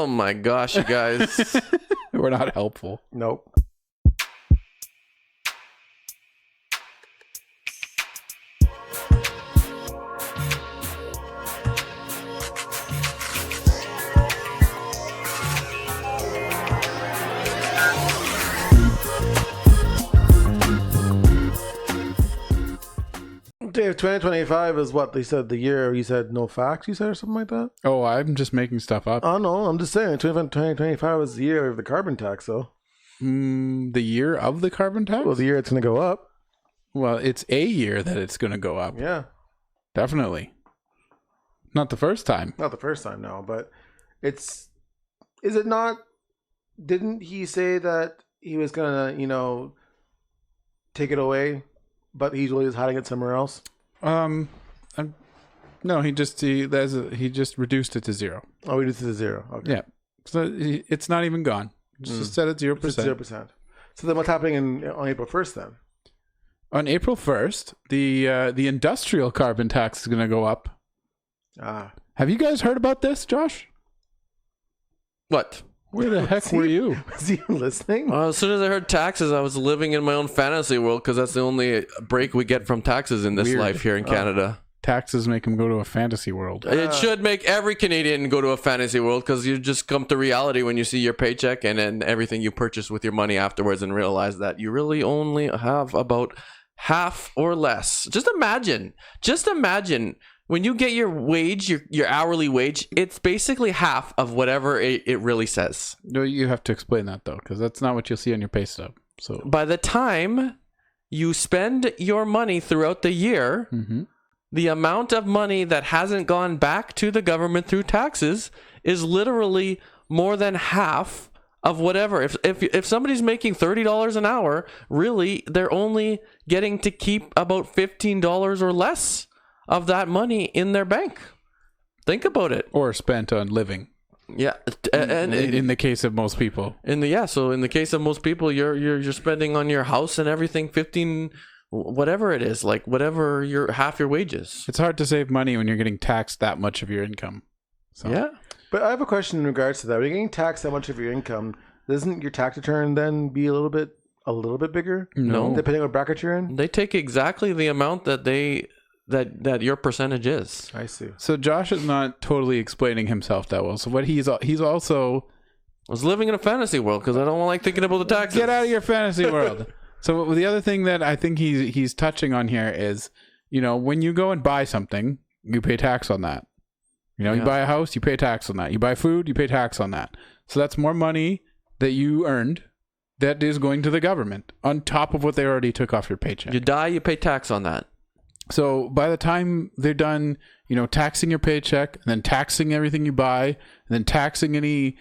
Oh my gosh, you guys. We're not helpful. Nope. Dave, 2025 is what they said the year. You said no facts, you said, or something like that? Oh, I'm just making stuff up. Oh, no, I'm just saying 2025 is the year of the carbon tax, though. The year of the carbon tax? Well, the year it's going to go up. Well, it's a year that it's going to go up. Yeah. Definitely. Not the first time. Not the first time, no, but is it not, didn't he say that he was going to, take it away, but he's really just hiding it somewhere else? No, he just reduced it to 0. Oh, he reduced it to 0. Okay. Yeah. So it's not even gone. Just set at 0%. It's 0%. So then what's happening on April 1st then? On April 1st, the industrial carbon tax is going to go up. Have you guys heard about this, Josh? What? Where the heck were you? Was he listening? As soon as I heard taxes, I was living in my own fantasy world because that's the only break we get from taxes in this Weird. life here in Canada. Taxes make him go to a fantasy world. It should make every Canadian go to a fantasy world because you just come to reality when you see your paycheck and then everything you purchase with your money afterwards and realize that you really only have about half or less. Just imagine when you get your wage, your hourly wage, it's basically half of whatever it really says. No, you have to explain that though, because that's not what you'll see on your pay stub. So by the time you spend your money throughout the year, the amount of money that hasn't gone back to the government through taxes is literally more than half of whatever. If somebody's making $30 an hour, really, they're only getting to keep about $15 or less of that money in their bank. Think about it. Or spent on living. Yeah, and in the case of most people. So in the case of most people, you're spending on your house and everything 15, whatever it is, like whatever your half your wages. It's hard to save money when you're getting taxed that much of your income. So. Yeah. But I have a question in regards to that. When you're getting taxed that much of your income, doesn't your tax return then be a little bit bigger? No. Depending on what bracket you're in? They take exactly the amount that that your percentage is. I see. So Josh is not totally explaining himself that well. So what he's also... I was living in a fantasy world because I don't like thinking about the taxes. Get out of your fantasy world. So the other thing that I think he's touching on here is, when you go and buy something, you pay tax on that. You buy a house, you pay tax on that. You buy food, you pay tax on that. So that's more money that you earned that is going to the government on top of what they already took off your paycheck. You die, you pay tax on that. So by the time they're done, taxing your paycheck, and then taxing everything you buy, and then taxing any,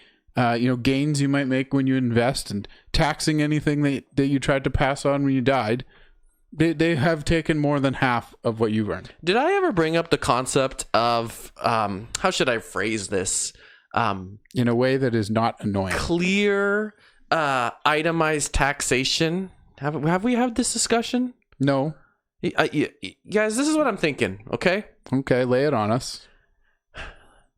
gains you might make when you invest, and taxing anything that you tried to pass on when you died, they have taken more than half of what you've earned. Did I ever bring up the concept of, how should I phrase this? In a way that is not annoying. Clear, itemized taxation. Have we had this discussion? No. Guys, this is what I'm thinking, okay? Okay, lay it on us.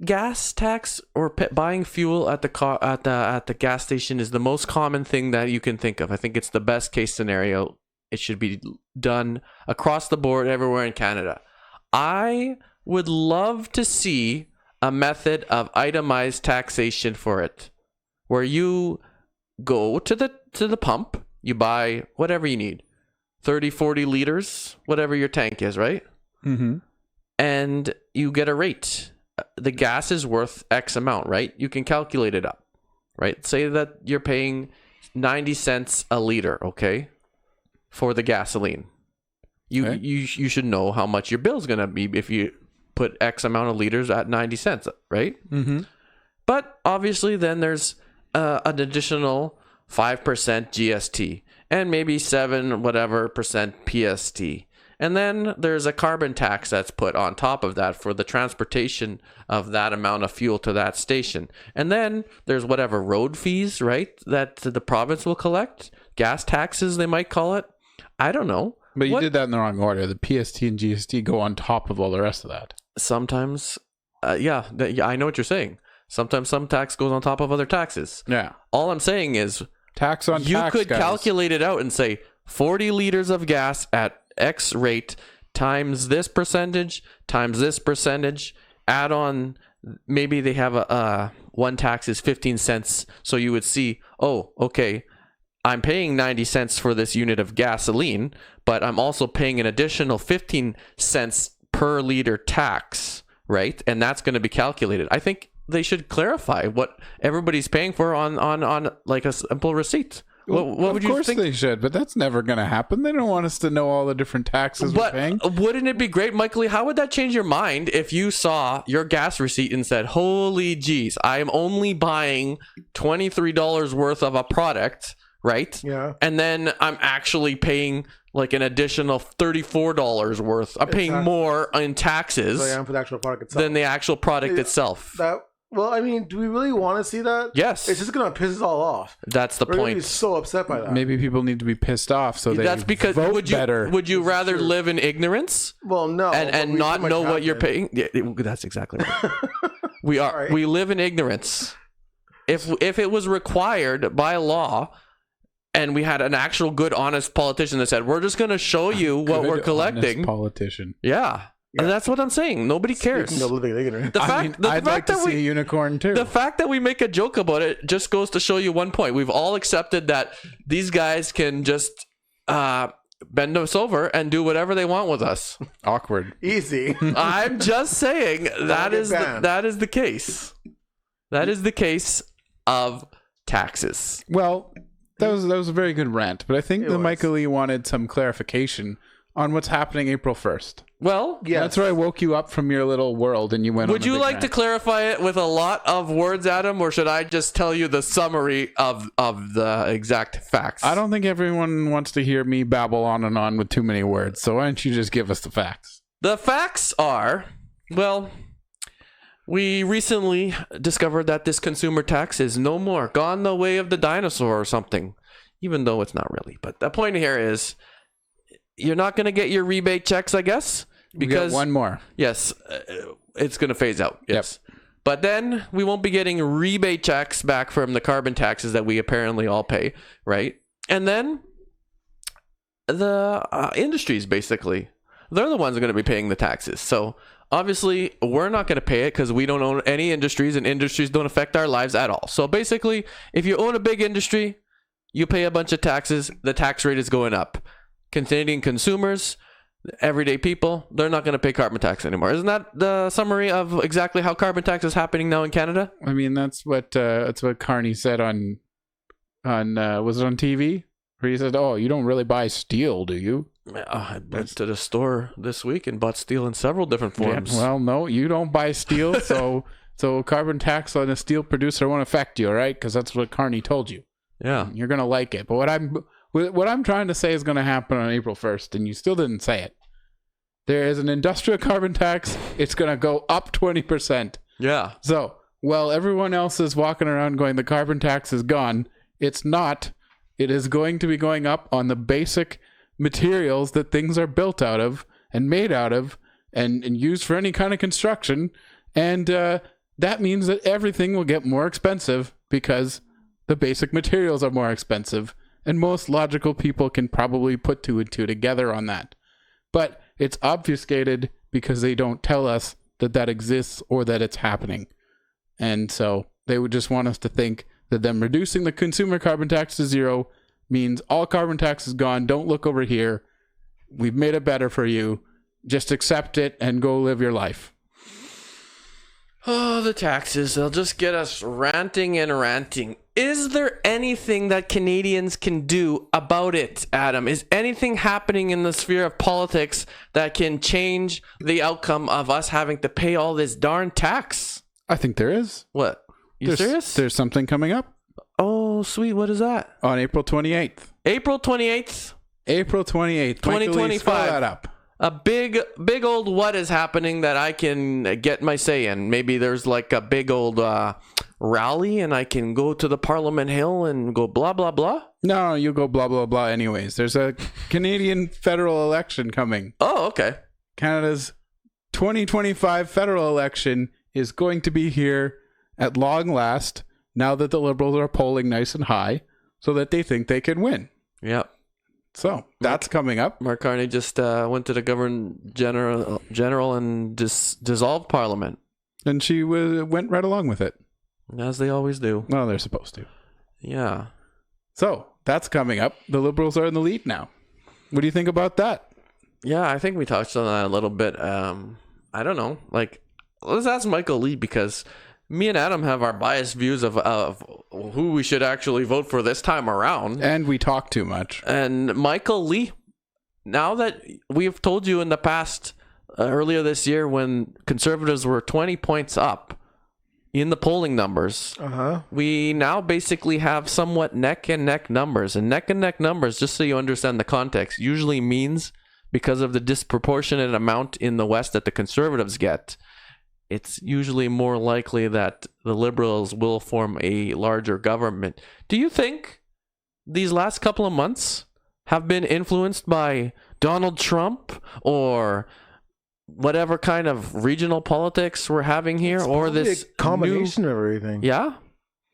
Gas tax or buying fuel at the gas station is the most common thing that you can think of. I think it's the best case scenario. It should be done across the board everywhere in Canada. I would love to see a method of itemized taxation for it, where you go to the pump, you buy whatever you need. 30, 40 liters, whatever your tank is, right? Mm-hmm. And you get a rate. The gas is worth X amount, right? You can calculate it up, right? Say that you're paying 90 cents a liter, okay, for the gasoline. You should know how much your bill's going to be if you put X amount of liters at 90 cents, right? Mm-hmm. But obviously then there's an additional 5% GST. And maybe 7% PST. And then there's a carbon tax that's put on top of that for the transportation of that amount of fuel to that station. And then there's whatever road fees, right, that the province will collect. Gas taxes, they might call it. I don't know. But you did that in the wrong order. The PST and GST go on top of all the rest of that. Sometimes, I know what you're saying. Sometimes some tax goes on top of other taxes. Yeah. All I'm saying is Tax on you tax, could guys. calculate it out and say 40 liters of gas at X rate times this percentage, add on, maybe they have a one tax is 15 cents. So you would see, oh, okay, I'm paying 90 cents for this unit of gasoline, but I'm also paying an additional 15 cents per liter tax, right? And that's going to be calculated. I think they should clarify what everybody's paying for on like a simple receipt. What would you think? Of course they should, but that's never going to happen. They don't want us to know all the different taxes we're paying. Wouldn't it be great, Michael Lee? How would that change your mind if you saw your gas receipt and said, holy geez, I am only buying $23 worth of a product, right? Yeah. And then I'm actually paying like an additional $34 worth. I'm paying more in taxes So I am for the actual product itself. than the actual product itself. Well, I mean, do we really want to see that? Yes. It's just going to piss us all off. That's the We're going to be point. so upset by that. Maybe people need to be pissed off so they That's because vote would you better. rather live in ignorance Well, no. and we not pretty know much what you're have been. paying? Yeah, that's exactly right. We are. Sorry. We live in ignorance. If it was required by law, and we had an actual good, honest politician that said, "We're just going to show you what Good, we're collecting." honest politician. Yeah. And that's what I'm saying. Nobody cares. Speaking of living ignorant. The fact, I mean, the I'd fact like to that see a unicorn too. the fact that we make a joke about it just goes to show you one point. We've all accepted that these guys can just bend us over and do whatever they want with us. Awkward. Easy. I'm just saying that get is banned. that is the case. That is the case of taxes. Well, that was a very good rant, but I think It that was. Michael Lee wanted some clarification on what's happening April 1st. Well, Yes. That's where I woke you up from your little world and you went would on a you big like to rant. clarify it with a lot of words, Adam, or should I just tell you the summary of the exact facts? I don't think everyone wants to hear me babble on and on with too many words, so why don't you just give us the facts? The facts are, well, we recently discovered that this consumer tax is no more, gone the way of the dinosaur or something, even though it's not really. But the point here is, you're not going to get your rebate checks, I guess, We got because one more. yes, it's going to phase out. Yes. But then we won't be getting rebate checks back from the carbon taxes that we apparently all pay, right? And then the industries, basically, they're the ones that are going to be paying the taxes. So obviously, we're not going to pay it because we don't own any industries, and industries don't affect our lives at all. So basically, if you own a big industry, you pay a bunch of taxes, the tax rate is going up. Canadian consumers, everyday people, they're not going to pay carbon tax anymore. Isn't that the summary of exactly how carbon tax is happening now in Canada? I mean, that's what Carney said on was it on TV? Where he said, "Oh, you don't really buy steel, do you?" I went to the store this week and bought steel in several different forms. Yeah, well, no, you don't buy steel, so carbon tax on a steel producer won't affect you, all right? Because that's what Carney told you. Yeah. You're gonna like it. But what I'm trying to say is going to happen on April 1st, and you still didn't say it. There is an industrial carbon tax. It's going to go up 20%. Yeah. So, while everyone else is walking around going, the carbon tax is gone, it's not. It is going to be going up on the basic materials that things are built out of and made out of and used for any kind of construction. And that means that everything will get more expensive because the basic materials are more expensive. And most logical people can probably put two and two together on that. But it's obfuscated because they don't tell us that that exists or that it's happening. And so they would just want us to think that them reducing the consumer carbon tax to zero means all carbon tax is gone. Don't look over here. We've made it better for you. Just accept it and go live your life. Oh, the taxes. They'll just get us ranting and ranting. Is there anything that Canadians can do about it, Adam? Is anything happening in the sphere of politics that can change the outcome of us having to pay all this darn tax? I think there is. What? You serious? There's something coming up Oh, sweet. What is that? on April 28th. April 28th. April 28th. Michael Lee, 2025. scroll that up. A big old what is happening that I can get my say in. Maybe there's like a big old rally and I can go to the Parliament Hill and go blah, blah, blah. No, you go blah, blah, blah anyways. There's a Canadian federal election coming. Oh, okay. Canada's 2025 federal election is going to be here at long last, now that the Liberals are polling nice and high, so that they think they can win. Yep. So that's coming up. Mark Carney just went to the general and dissolved Parliament. And she went right along with it. As they always do. Well, they're supposed to. Yeah. So that's coming up. The Liberals are in the lead now. What do you think about that? Yeah, I think we touched on that a little bit. I don't know. Like, let's ask Michael Lee, because me and Adam have our biased views of who we should actually vote for this time around. And we talk too much. And Michael Lee, now that we've told you in the past, earlier this year, when Conservatives were 20 points up in the polling numbers, we now basically have somewhat neck and neck numbers. And neck and neck numbers, just so you understand the context, usually means, because of the disproportionate amount in the West that the Conservatives get, it's usually more likely that the Liberals will form a larger government. Do you think these last couple of months have been influenced by Donald Trump or whatever kind of regional politics we're having here, or this a combination of everything? Yeah,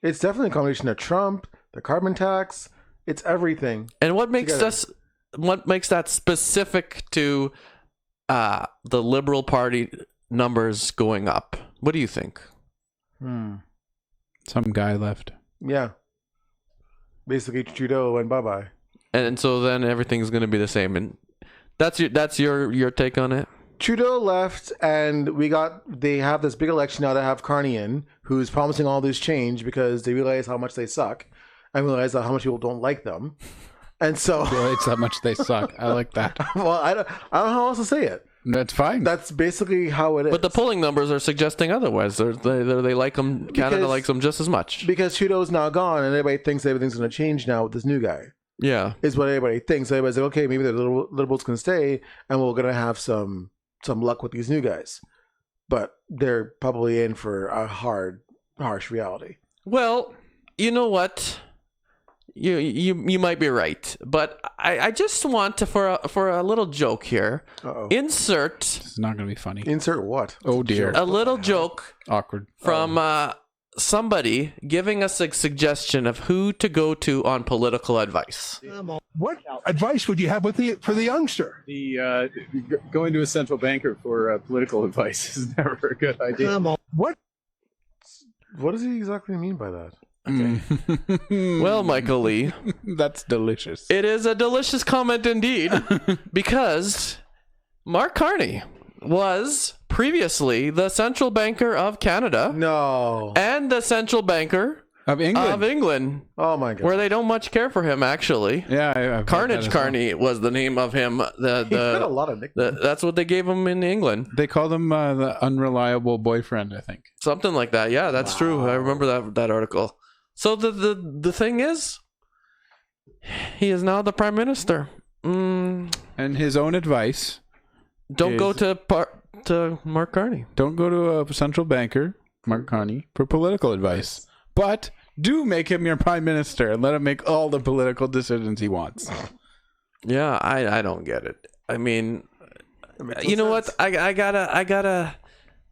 it's definitely a combination of Trump, the carbon tax. It's everything. And what makes that specific to the Liberal Party numbers going up? What do you think? Some guy left. Yeah. Basically, Trudeau went bye-bye. And so then everything's going to be the same. And that's your take on it? Trudeau left, and they have this big election now to have Carney in, who's promising all this change because they realize how much they suck and realize how much people don't like them. And so it's how much they suck. I like that. Well, I don't know how else to say it. That's fine. That's basically how it is. But the polling numbers are suggesting otherwise. They like them. Canada likes them just as much. Because Trudeau's now gone, and everybody thinks everything's going to change now with this new guy. Yeah. Is what everybody thinks. Everybody's like, okay, maybe the Liberals can stay, and we're going to have some luck with these new guys. But they're probably in for a harsh reality. Well, you know what? You might be right, but I just want to, for a little joke here, insert. It's not going to be funny. Insert what? Oh dear. A little joke. Awkward. From somebody giving us a suggestion of who to go to on political advice. What advice would you have for the youngster? Going to a central banker for political advice is never a good idea. What does he exactly mean by that? Okay. Well, Michael Lee, that's delicious. It is a delicious comment indeed, because Mark Carney was previously the central banker of Canada. No. And the central banker of England. Oh my God. Where they don't much care for him, actually. Yeah, Carnage Carney was the name of him. He's got a lot of nicknames. That's what they gave him in England. They called him the unreliable boyfriend, I think. Something like that. Yeah, that's true. I remember that article. So the thing is, he is now the prime minister. And his own advice: don't go to Mark Carney. Don't go to a central banker, Mark Carney, for political advice. But do make him your prime minister and let him make all the political decisions he wants. Yeah, I don't get it. I mean, you know what? I gotta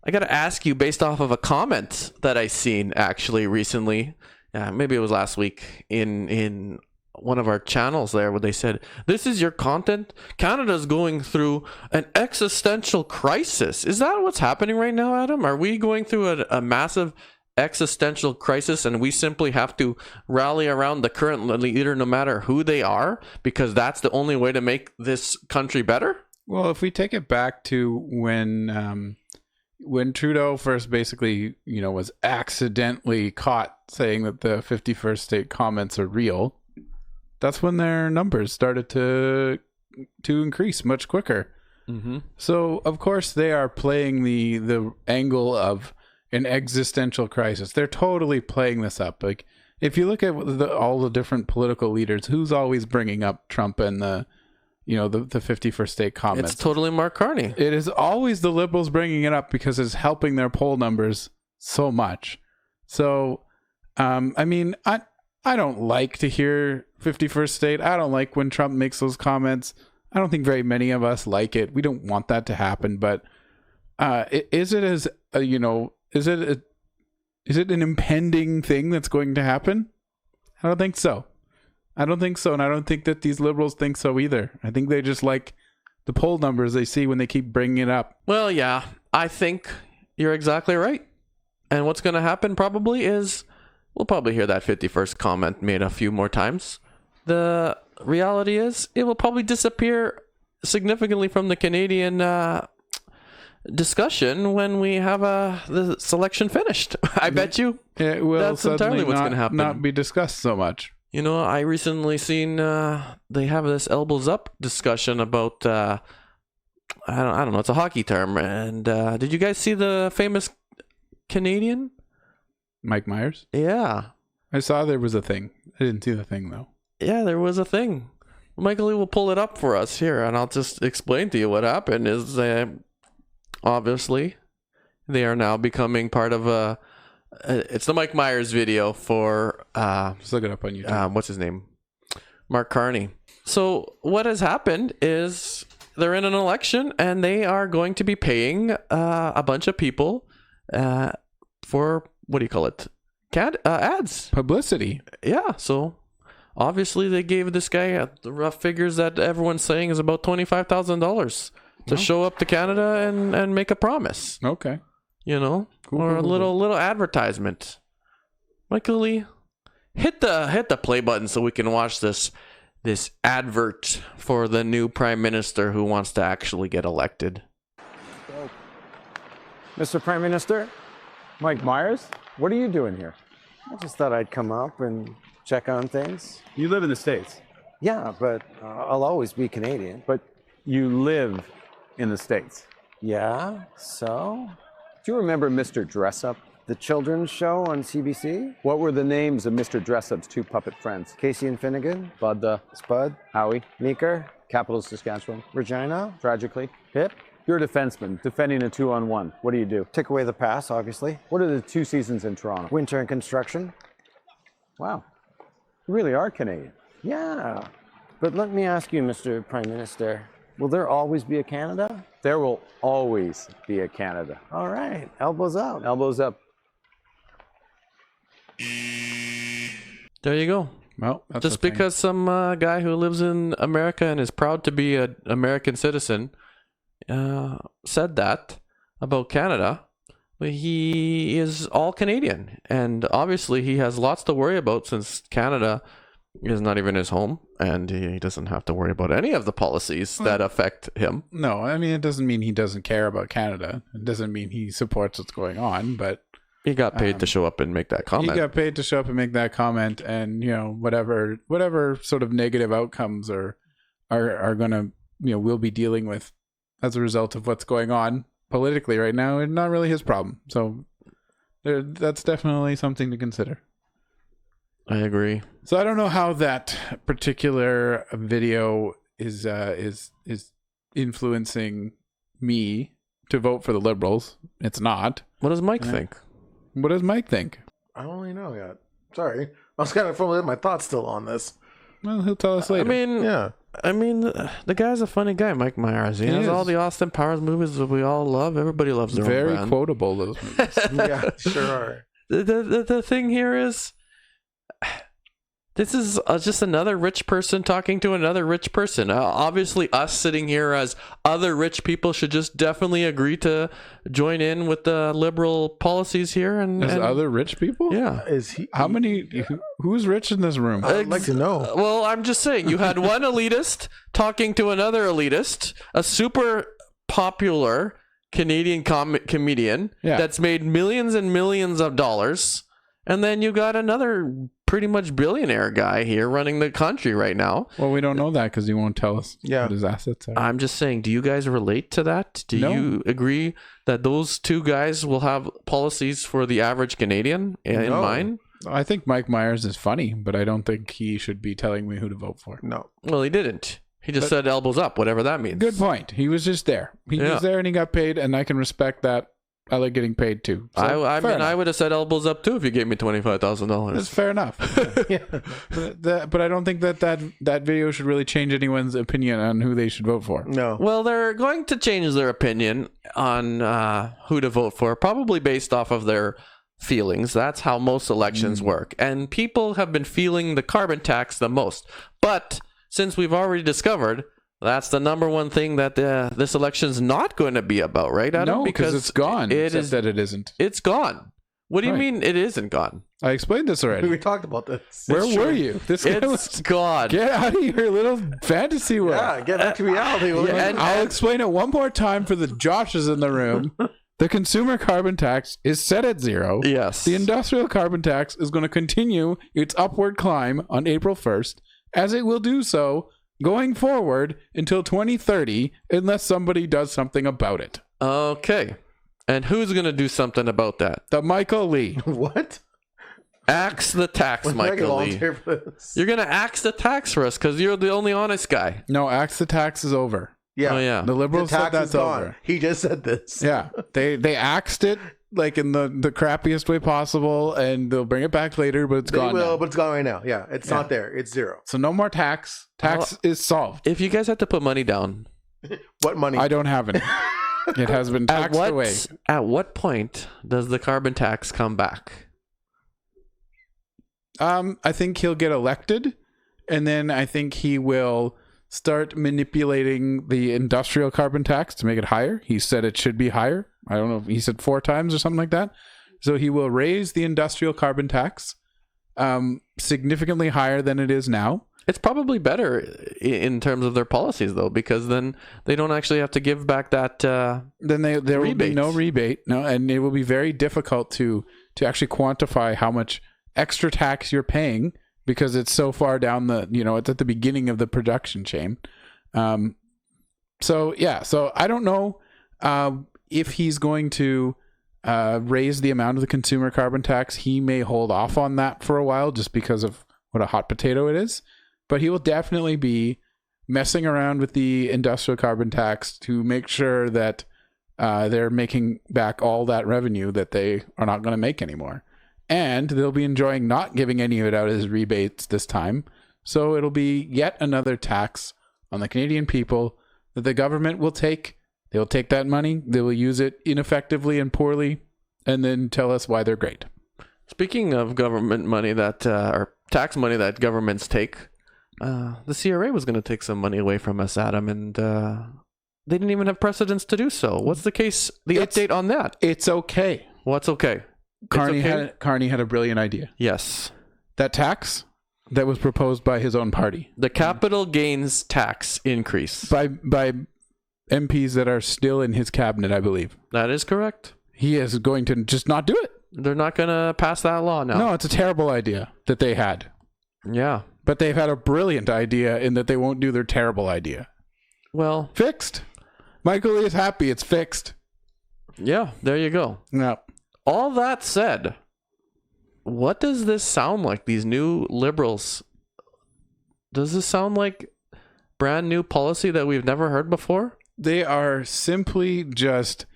ask you, based off of a comment that I seen actually recently. Maybe it was last week in one of our channels there, where they said, "This is your content. Canada's going through an existential crisis." Is that what's happening right now, Adam? Are we going through a massive existential crisis, and we simply have to rally around the current leader, no matter who they are, because that's the only way to make this country better? Well, if we take it back to when Trudeau first basically, was accidentally caught saying that the 51st state comments are real, that's when their numbers started to increase much quicker. Mm-hmm. So, of course, they are playing the angle of an existential crisis. They're totally playing this up. Like, if you look at all the different political leaders, who's always bringing up Trump and the 51st state comments? It's totally Mark Carney. It is always the Liberals bringing it up because it's helping their poll numbers so much. So, I mean, I don't like to hear 51st state. I don't like when Trump makes those comments. I don't think very many of us like it. We don't want that to happen. But is it Is it an impending thing that's going to happen? I don't think so. And I don't think that these liberals think so either. I think they just like the poll numbers they see when they keep bringing it up. Well, yeah, I think you're exactly right. And what's going to happen probably is we'll probably hear that 51st comment made a few more times. The reality is it will probably disappear significantly from the Canadian discussion when we have the selection finished. I bet you It will that's entirely suddenly what's going to happen. not be discussed so much. You know, I recently seen they have this elbows up discussion about I don't know, it's a hockey term. And did you guys see the famous Canadian? Mike Myers? Yeah. I saw there was a thing. I didn't see the thing though. Yeah, there was a thing. Michael Lee will pull it up for us here, and I'll just explain to you what happened is obviously they are now becoming part of it's the Mike Myers video for Just look it up on YouTube. what's his name? Mark Carney. So what has happened is they're in an election and they are going to be paying a bunch of people for, what do you call it? Ads. Publicity. Yeah, so obviously they gave this guy the rough figures that everyone's saying is about $25,000 to show up to Canada and make a promise. Okay. You know, Cool, or a cool, little advertisement. Michael Lee, hit the play button so we can watch this advert for the new prime minister who wants to actually get elected. Mr. Prime Minister, Mike Myers, what are you doing here? I just thought I'd come up and check on things. You live in the States, Yeah, but I'll always be Canadian. but you live in the States. Yeah, so? Do you remember Mr. Dressup? The children's show on CBC? What were the names of Mr. Dressup's two puppet friends? Casey and Finnegan? Bud the Spud? Howie, Meeker? Capital Saskatchewan. Regina? Tragically, Pip? you're a defenseman defending a 2-on-1. What do? Take away the pass, obviously. What are the two seasons in Toronto? Winter and construction? Wow, you really are Canadian. Yeah. But let me ask you, Mr. Prime Minister, will there always be a Canada? There will always be a Canada. All right, elbows up. Elbows up. There you go. Well, that's Just the thing. because some guy who lives in America and is proud to be an American citizen said that about Canada, he is all Canadian. And obviously he has lots to worry about since Canada is not even his home and he doesn't have to worry about any of the policies that affect him. No, I mean, it doesn't mean he doesn't care about Canada. It doesn't mean he supports what's going on, but He got paid to show up and make that comment. he got paid to show up and make that comment, and whatever sort of negative outcomes are going to we'll be dealing with as a result of what's going on politically right now. It's not really his problem, so that's definitely something to consider. I agree. So I don't know how that particular video is influencing me to vote for the Liberals. It's not. What does Mike think? What does Mike think? I don't really know yet. Sorry. I was kind of formulating my thoughts still on this. Well, he'll tell us later. Yeah. The guy's a funny guy, Mike Myers. He has all the Austin Powers movies that we all love. Everybody loves their own Very brand. quotable, those movies. Yeah, sure are. The thing here is, this is just another rich person talking to another rich person. Obviously, us sitting here as other rich people should just definitely agree to join in with the liberal policies here. And Other rich people? yeah. Is he? How many? Who's rich in this room? I'd like to know. Well, I'm just saying, you had one elitist talking to another elitist, a super popular Canadian comedian that's made millions and millions of dollars, and then you got another pretty much billionaire guy here running the country right now. Well, we don't know that because he won't tell us Yeah. what his assets are. I'm just saying, do you guys relate to that? Do No. you agree that those two guys will have policies for the average Canadian in No. mind? I think Mike Myers is funny, but I don't think he should be telling me who to vote for. No. Well, he didn't. He just said elbows up, whatever that means. Good point. He was just there. He Yeah. was there and he got paid, and I can respect that. I like getting paid too. So, I fair mean, I enough. would have said elbows up too if you gave me That's $25,000. fair enough. But I don't think that video should really change anyone's opinion on who they should vote for. No. Well, they're going to change their opinion on who to vote for, probably based off of their feelings. That's how most elections work. And people have been feeling the carbon tax the most. But since we've already discovered that's the number one thing that this election's not going to be about, right, Adam? No, because it's gone. It isn't. It's gone. What do you mean it isn't gone? I explained this already. We talked about this. Where were you? It's gone. Get out of your little fantasy world. Yeah, get back to reality. And I'll explain it one more time for the Joshes in the room. The consumer carbon tax is set at 0. Yes. The industrial carbon tax is going to continue its upward climb on April 1st, as it will do so going forward until 2030, unless somebody does something about it. Okay. And who's going to do something about that? The Michael Lee. What? Axe the tax, Michael Lee. You're going to axe the tax for us because you're the only honest guy. No, axe the tax is over. Yeah. Oh, yeah. The Liberals said that's over. He just said this. Yeah. They axed it like in the crappiest way possible, and they'll bring it back later, but it's gone now. But it's gone right now. Yeah, it's not there. It's 0. So no more tax. Tax is solved. If you guys have to put money down, What money? I don't have any. It has been taxed away. At what point does the carbon tax come back? I think he'll get elected, and then I think he will start manipulating the industrial carbon tax to make it higher. He said it should be higher. I don't know. He said 4 times or something like that. So he will raise the industrial carbon tax significantly higher than it is now. It's probably better in terms of their policies, though, because then they don't actually have to give back that. Then there will be no rebate, and it will be very difficult to actually quantify how much extra tax you're paying because it's so far down it's at the beginning of the production chain. So I don't know if he's going to raise the amount of the consumer carbon tax. He may hold off on that for a while just because of what a hot potato it is. But he will definitely be messing around with the industrial carbon tax to make sure that they're making back all that revenue that they are not going to make anymore. And they'll be enjoying not giving any of it out as rebates this time. So it'll be yet another tax on the Canadian people that the government will take. They'll take that money, they will use it ineffectively and poorly, and then tell us why they're great. Speaking of government money or tax money that governments take, the CRA was going to take some money away from us, Adam, and they didn't even have precedence to do so. What's the case? Update on that? It's okay. What's okay? Carney had a brilliant idea. Yes. That tax that was proposed by his own party. The capital gains tax increase. By MPs that are still in his cabinet, I believe. That is correct. He is going to just not do it. They're not going to pass that law now. No, it's a terrible idea that they had. Yeah. But they've had a brilliant idea in that they won't do their terrible idea. Well, fixed. Michael Lee is happy. It's fixed. Yeah, there you go. Yeah. All that said, what does this sound like? These new Liberals. Does this sound like brand new policy that we've never heard before? They are simply just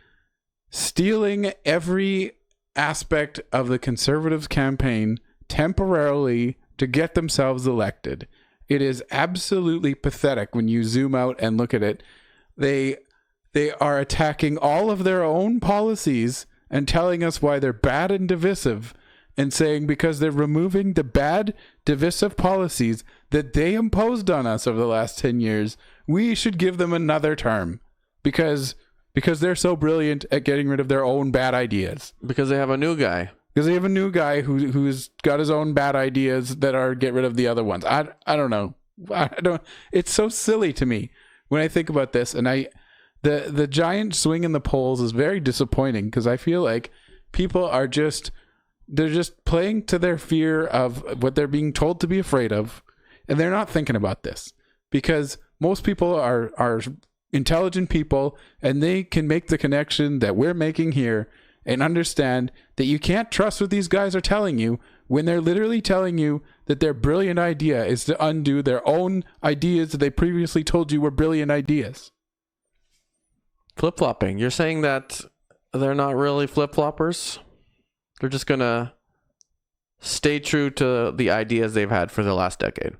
stealing every aspect of the Conservatives' campaign temporarily to get themselves elected. It is absolutely pathetic when you zoom out and look at it. They are attacking all of their own policies and telling us why they're bad and divisive, and saying because they're removing the bad, divisive policies that they imposed on us over the last 10 years, we should give them another term because they're so brilliant at getting rid of their own bad ideas. Because they have a new guy. Because they have a new guy who's got his own bad ideas that are get rid of the other ones. I don't know. It's so silly to me when I think about this, and the giant swing in the polls is very disappointing because I feel like people are just playing to their fear of what they're being told to be afraid of, and they're not thinking about this because most people are intelligent people and they can make the connection that we're making here and understand that you can't trust what these guys are telling you when they're literally telling you that their brilliant idea is to undo their own ideas that they previously told you were brilliant ideas. Flip-flopping. You're saying that they're not really flip-floppers? They're just going to stay true to the ideas they've had for the last decade.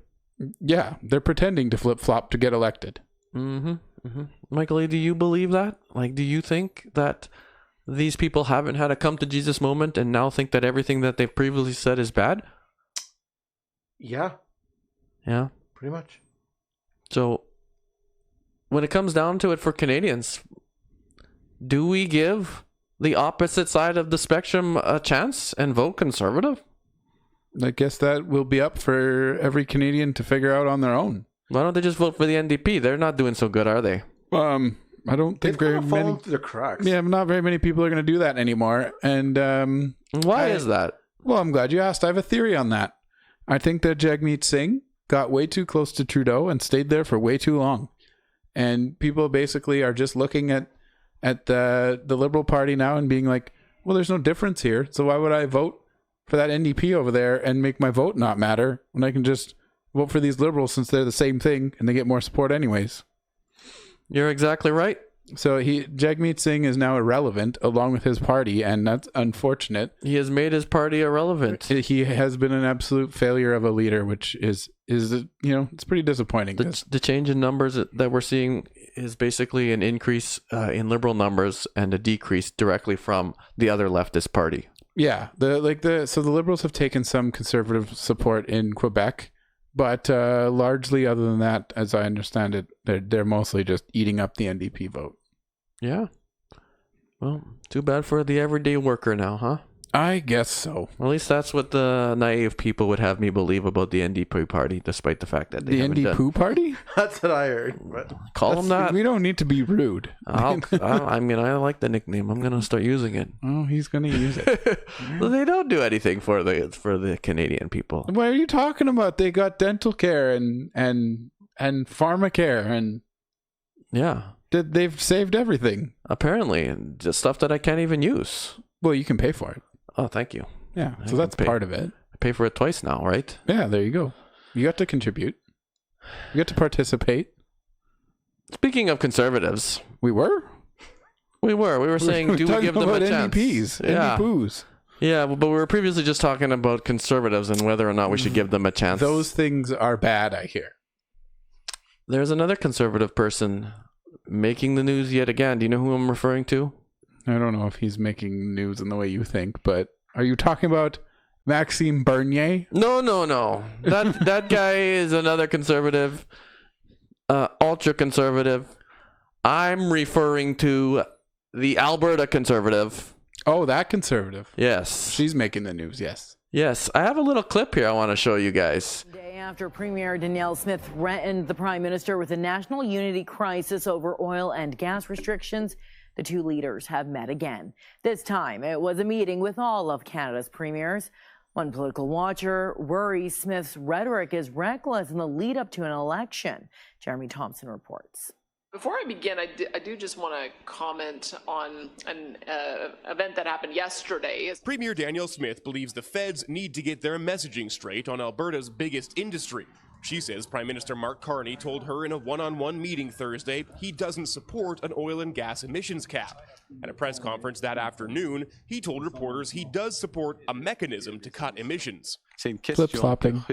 Yeah, they're pretending to flip-flop to get elected. Mm-hmm. Mm-hmm. Michael Lee, do you believe that? Like, do you think that these people haven't had a come to Jesus moment and now think that everything that they've previously said is bad? Yeah, Yeah. pretty much. So when it comes down to it for Canadians, do we give the opposite side of the spectrum a chance and vote Conservative? I guess that will be up for every Canadian to figure out on their own. Why don't they just vote for the NDP? They're not doing so good, are they? I don't think They've kind very of fallen many. through the cracks. Yeah, not very many people are going to do that anymore. And Why is that? well, I'm glad you asked. I have a theory on that. I think that Jagmeet Singh got way too close to Trudeau and stayed there for way too long, and people basically are just looking at the Liberal Party now and being like, well, there's no difference here, so why would I vote for that NDP over there and make my vote not matter when I can just vote for these Liberals since they're the same thing and they get more support anyways. You're exactly right. So Jagmeet Singh is now irrelevant along with his party, and that's unfortunate. He has made his party irrelevant. He has been an absolute failure of a leader, which is it's pretty disappointing. The change in numbers that we're seeing is basically an increase in Liberal numbers and a decrease directly from the other leftist party. Yeah, the Liberals have taken some Conservative support in Quebec, but largely, other than that, as I understand it, they're mostly just eating up the NDP vote. Yeah. Well, too bad for the everyday worker now, huh? I guess so. At least that's what the naive people would have me believe about the NDP party, despite the fact that they The haven't done. NDP party? That's what I heard. But Call them that. We don't need to be rude. I like the nickname. I'm gonna start using it. Oh, he's going to use it. Well, they don't do anything for the Canadian people. What are you talking about? They got dental care and pharmacare, and Yeah, they've saved everything. apparently, and just stuff that I can't even use. Well, you can pay for it. Oh, thank you. Yeah, I so can that's pay. part of it. I pay for it twice now, right? Yeah, there you go. You got to contribute. You got to participate. Speaking of Conservatives, We were we were saying, do we talking give them a about chance? NDPs, Yeah. NDPs. Yeah, but we were previously just talking about Conservatives and whether or not we should give them a chance. Those things are bad, I hear. There's another Conservative person making the news yet again. Do you know who I'm referring to? I don't know if he's making news in the way you think, but are you talking about Maxime Bernier? No. That guy is another Conservative, ultra Conservative. I'm referring to the Alberta Conservative. Oh, that Conservative. Yes. She's making the news, yes. Yes. I have a little clip here I want to show you guys. Day after Premier Danielle Smith threatened the Prime Minister with a national unity crisis over oil and gas restrictions, the two leaders have met again. This time, it was a meeting with all of Canada's premiers. One political watcher worries Smith's rhetoric is reckless in the lead up to an election. Jeremy Thompson reports. Before I begin, I do just want to comment on an event that happened yesterday. Premier Danielle Smith believes the feds need to get their messaging straight on Alberta's biggest industry. She says Prime Minister Mark Carney told her in a one-on-one meeting Thursday he doesn't support an oil and gas emissions cap. At a press conference that afternoon, he told reporters he does support a mechanism to cut emissions. Flip-flopping.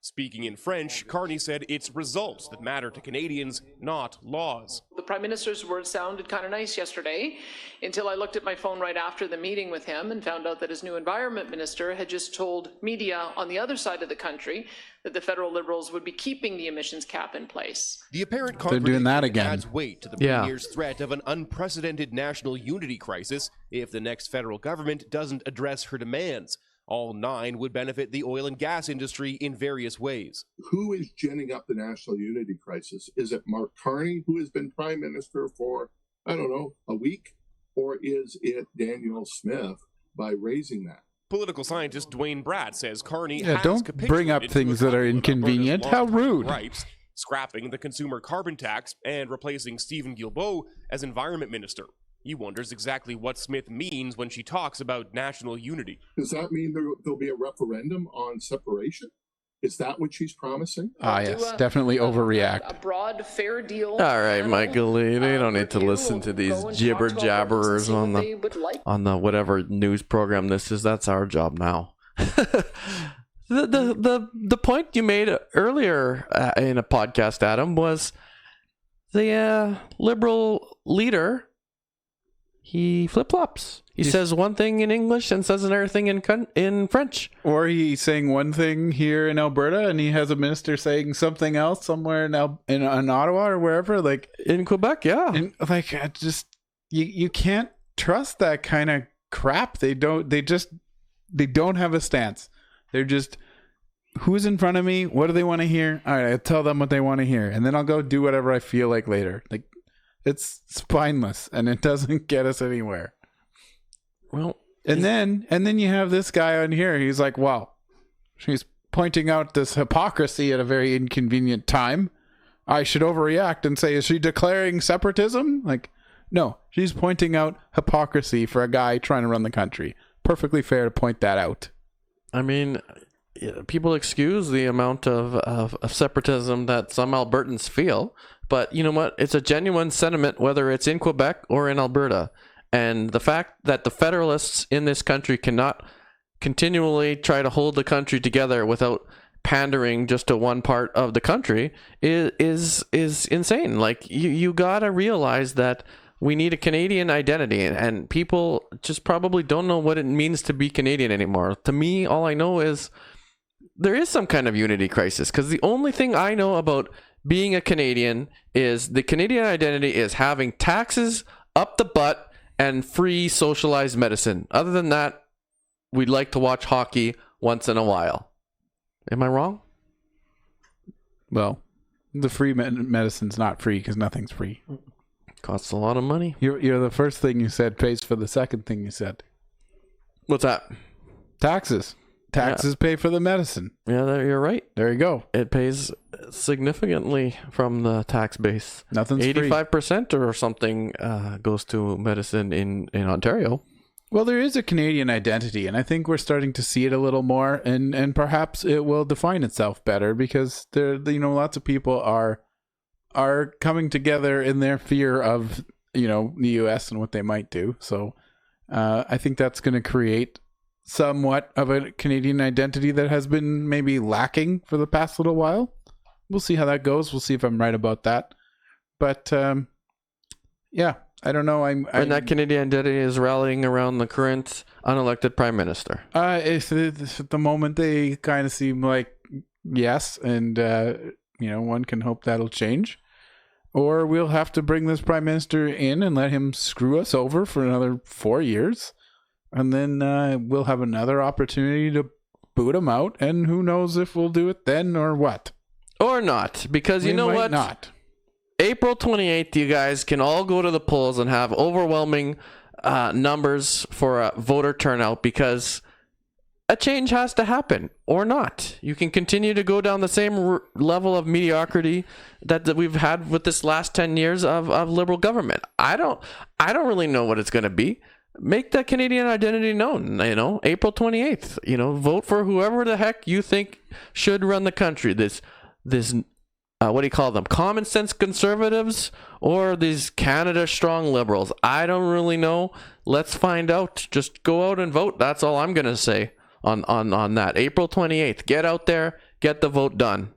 Speaking in French, Carney said it's results that matter to Canadians, not laws. The Prime Minister's words sounded kind of nice yesterday until I looked at my phone right after the meeting with him and found out that his new Environment Minister had just told media on the other side of the country that the federal Liberals would be keeping the emissions cap in place. The apparent They're doing that contradiction again. adds weight to the Yeah. Premier's threat of an unprecedented national unity crisis if the next federal government doesn't address her demands. All 9 would benefit the oil and gas industry in various ways. Who is ginning up the national unity crisis? Is it Mark Carney, who has been prime minister for, I don't know, a week? Or is it Danielle Smith by raising that? Political scientist Dwayne Bratt says Carney Yeah, has don't capitulated bring up to things that are a couple of Alberta's inconvenient. How longtime rude. gripes, scrapping the consumer carbon tax and replacing Stephen Guilbeault as environment minister. He wonders exactly what Smith means when she talks about national unity. Does that mean there'll be a referendum on separation? Is that what she's promising? Ah, yes, definitely overreact. A broad, fair deal. All right, Michael Lee, they don't need to listen to these jibber jabberers on the whatever news program this is. That's our job now. The point you made earlier in a podcast, Adam, was the Liberal leader he flip-flops. He says one thing in English and says another thing in French. Or he's saying one thing here in Alberta and he has a minister saying something else somewhere in Ottawa or wherever, like in Quebec, yeah. And like, you can't trust that kind of crap. They don't have a stance. They're just, who's in front of me? What do they want to hear? All right, I'll tell them what they want to hear, and then I'll go do whatever I feel like later. Like, it's spineless, and it doesn't get us anywhere. Well, and then you have this guy on here. He's like, "Wow, she's pointing out this hypocrisy at a very inconvenient time. I should overreact and say, is she declaring separatism? Like, no, she's pointing out hypocrisy for a guy trying to run the country. Perfectly fair to point that out." I mean, people excuse the amount of separatism that some Albertans feel, but you know what? It's a genuine sentiment, whether it's in Quebec or in Alberta. And the fact that the Federalists in this country cannot continually try to hold the country together without pandering just to one part of the country is insane. Like, you gotta realize that we need a Canadian identity, and people just probably don't know what it means to be Canadian anymore. To me, all I know is there is some kind of unity crisis, because the only thing I know about being a Canadian is the Canadian identity is having taxes up the butt and free socialized medicine. Other than that, we'd like to watch hockey once in a while. Am I wrong? Well, the free medicine's not free because nothing's free. Costs a lot of money. You're the first thing you said pays for the second thing you said. What's that? Taxes. Taxes pay for the medicine. Yeah, you're right. There you go. It pays significantly from the tax base. Nothing's 85% free. or something goes to medicine in Ontario. Well, there is a Canadian identity, and I think we're starting to see it a little more, and perhaps it will define itself better, because lots of people are coming together in their fear of the U.S. and what they might do. So I think that's going to create somewhat of a Canadian identity that has been maybe lacking for the past little while. We'll see how that goes. We'll see if I'm right about that. But yeah, I don't know. And that Canadian identity is rallying around the current unelected prime minister. At the moment, they kind of seem like yes, and one can hope that'll change. Or we'll have to bring this prime minister in and let him screw us over for another 4 years. And then we'll have another opportunity to boot him out. And who knows if we'll do it then or what. Or not. Because you know what? Not. April 28th, you guys can all go to the polls and have overwhelming numbers for a voter turnout, because a change has to happen, or not. You can continue to go down the same level of mediocrity that we've had with this last 10 years of liberal government. I don't really know what it's going to be. Make that Canadian identity known, April 28th, vote for whoever the heck you think should run the country. This what do you call them? Common sense conservatives or these Canada strong liberals? I don't really know. Let's find out. Just go out and vote. That's all I'm going to say on that. April 28th. Get out there. Get the vote done.